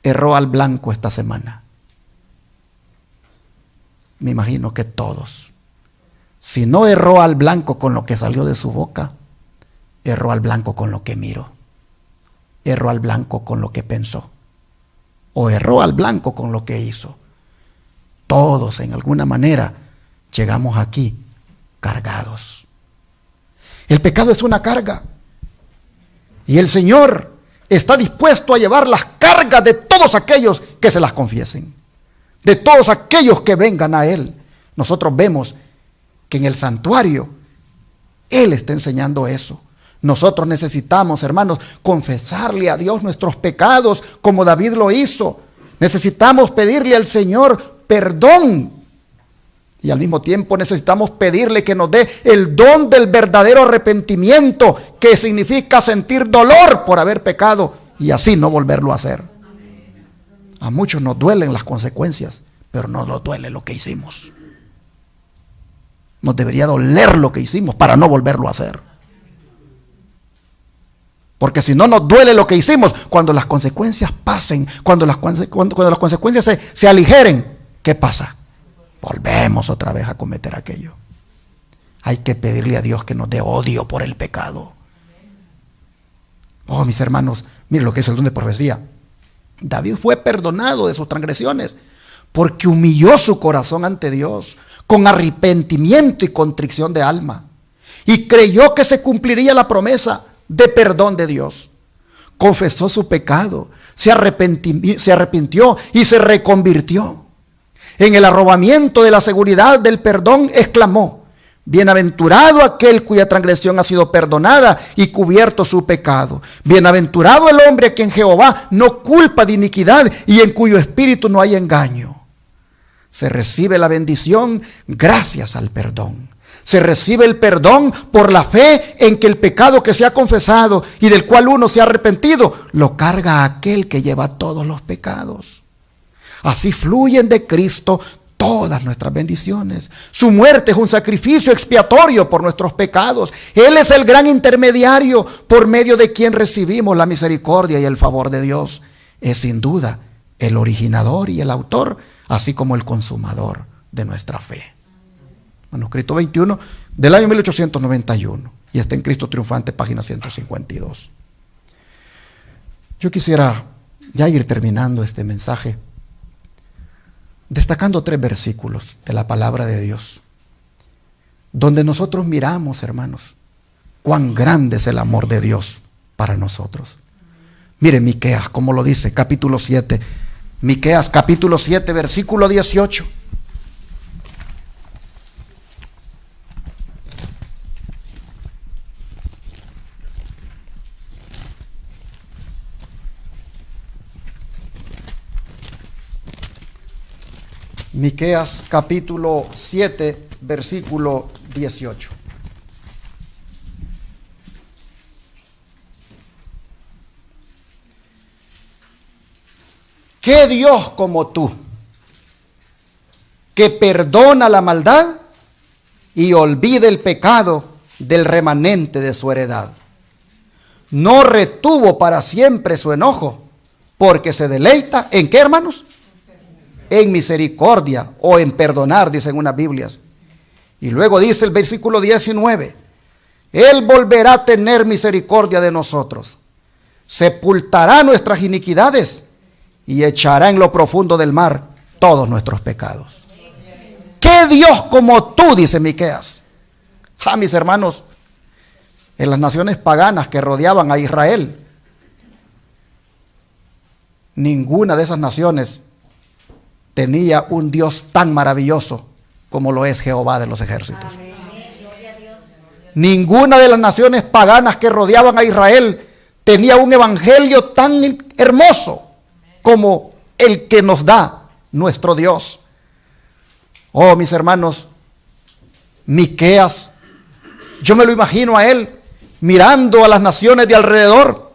erró al blanco esta semana? Me imagino que todos. Si no erró al blanco con lo que salió de su boca, erró al blanco con lo que miró. Erró al blanco con lo que pensó. O erró al blanco con lo que hizo. Todos en alguna manera llegamos aquí cargados. El pecado es una carga. Y el Señor está dispuesto a llevar las cargas de todos aquellos que se las confiesen. De todos aquellos que vengan a Él. Nosotros vemos que en el santuario Él está enseñando eso. Nosotros necesitamos, hermanos, confesarle a Dios nuestros pecados como David lo hizo. Necesitamos pedirle al Señor perdón. Y al mismo tiempo necesitamos pedirle que nos dé el don del verdadero arrepentimiento, que significa sentir dolor por haber pecado y así no volverlo a hacer. A muchos nos duelen las consecuencias, pero no nos duele lo que hicimos. Nos debería doler lo que hicimos para no volverlo a hacer. Porque si no nos duele lo que hicimos, cuando las consecuencias pasen, cuando las consecuencias se aligeren, ¿qué pasa? Volvemos otra vez a cometer aquello. Hay que pedirle a Dios que nos dé odio por el pecado. Oh, mis hermanos, miren lo que es el don de profecía. David fue perdonado de sus transgresiones porque humilló su corazón ante Dios con arrepentimiento y contrición de alma, y creyó que se cumpliría la promesa de perdón de Dios. Confesó su pecado, se arrepintió y se reconvirtió. En el arrobamiento de la seguridad del perdón exclamó: bienaventurado aquel cuya transgresión ha sido perdonada y cubierto su pecado. Bienaventurado el hombre a quien Jehová no culpa de iniquidad y en cuyo espíritu no hay engaño. Se recibe la bendición gracias al perdón. Se recibe el perdón por la fe en que el pecado que se ha confesado y del cual uno se ha arrepentido, lo carga a aquel que lleva todos los pecados. Así fluyen de Cristo todas nuestras bendiciones. Su muerte es un sacrificio expiatorio por nuestros pecados. Él es el gran intermediario por medio de quien recibimos la misericordia y el favor de Dios. Es sin duda el originador y el autor, así como el consumador de nuestra fe. Manuscrito 21 del año 1891 y está en Cristo Triunfante, página 152. Yo quisiera ya ir terminando este mensaje, destacando 3 versículos de la palabra de Dios, donde nosotros miramos, hermanos, cuán grande es el amor de Dios para nosotros. Mire Miqueas, como lo dice, capítulo 7. Miqueas, capítulo 7, versículo 18. Miqueas, capítulo 7, versículo 18. ¿Qué Dios como tú, que perdona la maldad y olvida el pecado del remanente de su heredad? No retuvo para siempre su enojo, porque se deleita, ¿en qué, hermanos? En misericordia o en perdonar, dicen unas Biblias. Y luego dice el versículo 19, Él volverá a tener misericordia de nosotros, sepultará nuestras iniquidades y echará en lo profundo del mar todos nuestros pecados. ¿Qué Dios como tú? Dice Miqueas. Mis hermanos, en las naciones paganas que rodeaban a Israel, ninguna de esas naciones tenía un Dios tan maravilloso como lo es Jehová de los ejércitos. Ninguna de las naciones paganas que rodeaban a Israel tenía un evangelio tan hermoso como el que nos da nuestro Dios. Oh, mis hermanos, Miqueas, yo me lo imagino a él mirando a las naciones de alrededor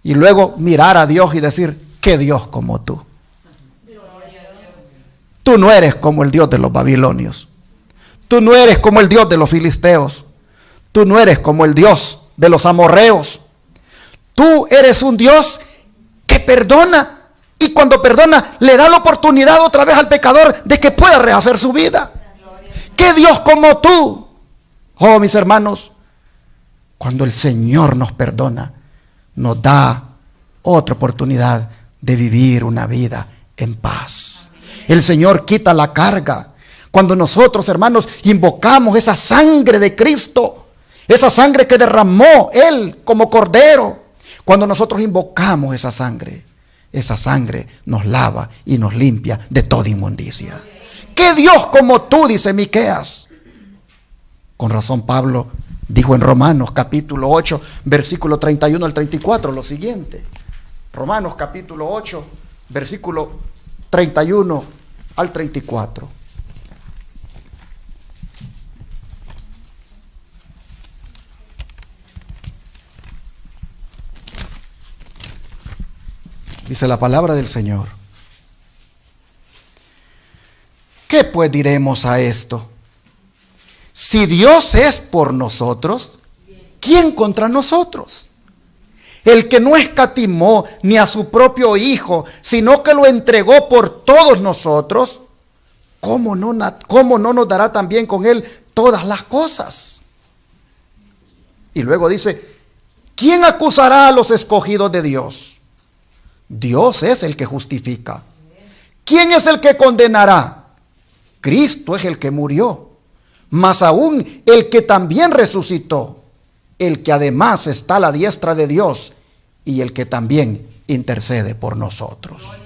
y luego mirar a Dios y decir, ¿qué Dios como tú? Tú no eres como el Dios de los babilonios. Tú no eres como el Dios de los filisteos. Tú no eres como el Dios de los amorreos. Tú eres un Dios que perdona. Y cuando perdona, le da la oportunidad otra vez al pecador de que pueda rehacer su vida. ¿Qué Dios como tú? Oh, mis hermanos, cuando el Señor nos perdona, nos da otra oportunidad de vivir una vida en paz. El Señor quita la carga. Cuando nosotros, hermanos, invocamos esa sangre de Cristo, esa sangre que derramó Él como cordero, cuando nosotros invocamos esa sangre nos lava y nos limpia de toda inmundicia. ¿Qué Dios como tú? Dice Miqueas. Con razón Pablo dijo en Romanos capítulo 8, versículo 31 al 34 lo siguiente. Romanos capítulo 8, versículo 31 al 34. Dice la palabra del Señor. ¿Qué pues diremos a esto? Si Dios es por nosotros, ¿quién contra nosotros? El que no escatimó ni a su propio Hijo, sino que lo entregó por todos nosotros, ¿cómo no nos dará también con Él todas las cosas? Y luego dice, ¿quién acusará a los escogidos de Dios? Dios es el que justifica. ¿Quién es el que condenará? Cristo es el que murió, mas aún el que también resucitó, el que además está a la diestra de Dios y el que también intercede por nosotros.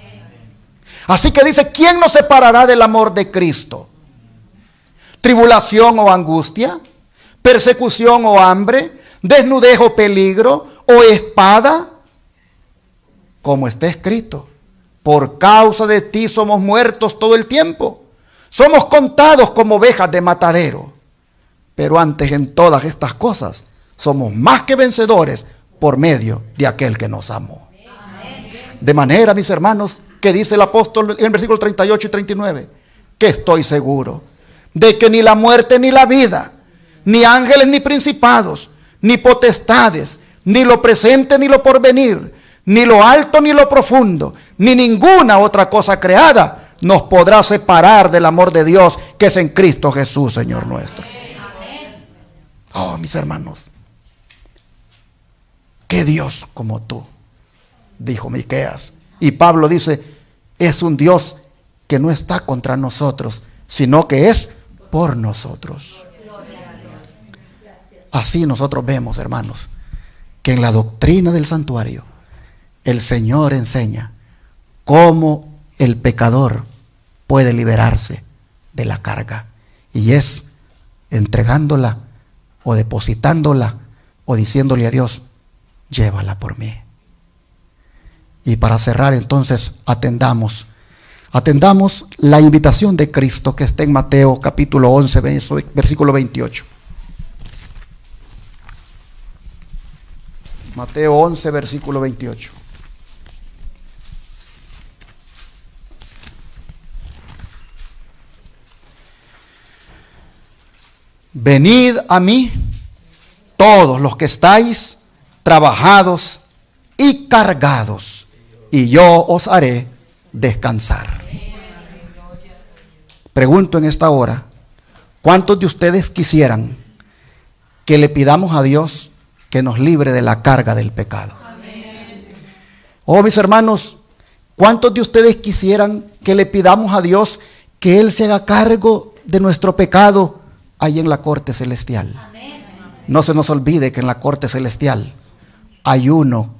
Así que dice, ¿quién nos separará del amor de Cristo? ¿Tribulación o angustia? ¿Persecución o hambre? ¿Desnudez o peligro? ¿O espada? Como está escrito, por causa de ti somos muertos todo el tiempo. Somos contados como ovejas de matadero. Pero antes en todas estas cosas somos más que vencedores por medio de aquel que nos amó. De manera, mis hermanos, que dice el apóstol en el versículo 38 y 39, que estoy seguro de que ni la muerte ni la vida, ni ángeles ni principados, ni potestades, ni lo presente ni lo porvenir, Ni lo alto ni lo profundo, ni ninguna otra cosa creada nos podrá separar del amor de Dios que es en Cristo Jesús, Señor nuestro. Oh, mis hermanos, qué Dios como tú, dijo Miqueas. Y Pablo dice, es un Dios que no está contra nosotros, sino que es por nosotros. Así nosotros vemos, hermanos, que en la doctrina del santuario el Señor enseña cómo el pecador puede liberarse de la carga, y es entregándola o depositándola o diciéndole a Dios, llévala por mí. Y para cerrar entonces, atendamos la invitación de Cristo que está en Mateo capítulo 11, versículo 28. Mateo 11, versículo 28. Venid a mí, todos los que estáis trabajados y cargados, y yo os haré descansar. Pregunto en esta hora, ¿cuántos de ustedes quisieran que le pidamos a Dios que nos libre de la carga del pecado? Oh, mis hermanos, ¿cuántos de ustedes quisieran que le pidamos a Dios que Él se haga cargo de nuestro pecado ahí en la corte celestial? No se nos olvide que en la corte celestial hay uno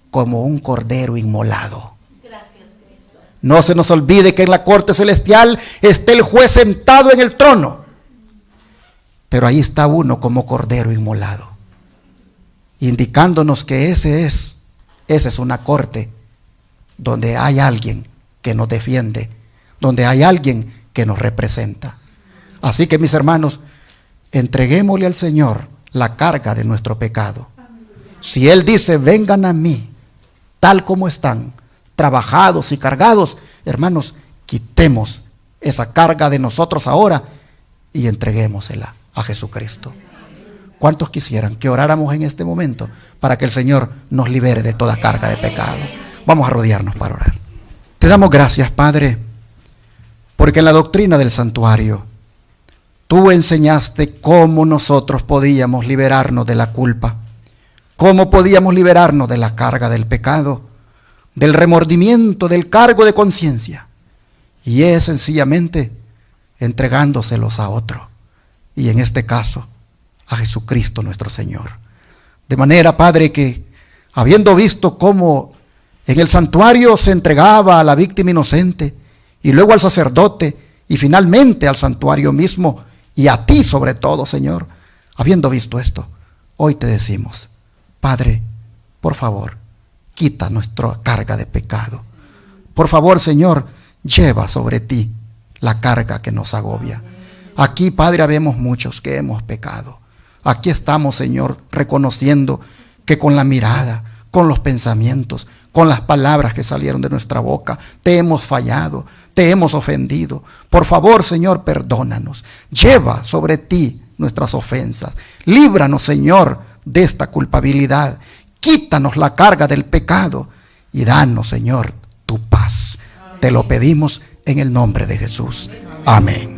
como un cordero inmolado. No se nos olvide que en la corte celestial está el juez sentado en el trono, pero ahí está uno como cordero inmolado, indicándonos que esa es una corte donde hay alguien que nos defiende, donde hay alguien que nos representa. Así que, mis hermanos, entreguémosle al Señor la carga de nuestro pecado. Si Él dice, vengan a mí, tal como están, trabajados y cargados, hermanos, quitemos esa carga de nosotros ahora y entreguémosela a Jesucristo. ¿Cuántos quisieran que oráramos en este momento para que el Señor nos libere de toda carga de pecado? Vamos a rodearnos para orar. Te damos gracias, Padre, porque en la doctrina del santuario tú enseñaste cómo nosotros podíamos liberarnos de la culpa, cómo podíamos liberarnos de la carga del pecado, del remordimiento, del cargo de conciencia. Y es sencillamente entregándoselos a otro. Y en este caso, a Jesucristo nuestro Señor. De manera, Padre, que habiendo visto cómo en el santuario se entregaba a la víctima inocente, y luego al sacerdote, y finalmente al santuario mismo, y a ti sobre todo, Señor, habiendo visto esto, hoy te decimos, Padre, por favor, quita nuestra carga de pecado. Por favor, Señor, lleva sobre ti la carga que nos agobia. Aquí, Padre, habemos muchos que hemos pecado. Aquí estamos, Señor, reconociendo que con la mirada, con los pensamientos, con las palabras que salieron de nuestra boca, te hemos fallado, te hemos ofendido. Por favor, Señor, perdónanos. Lleva sobre ti nuestras ofensas. Líbranos, Señor, de esta culpabilidad. Quítanos la carga del pecado y danos, Señor, tu paz. Te lo pedimos en el nombre de Jesús. Amén.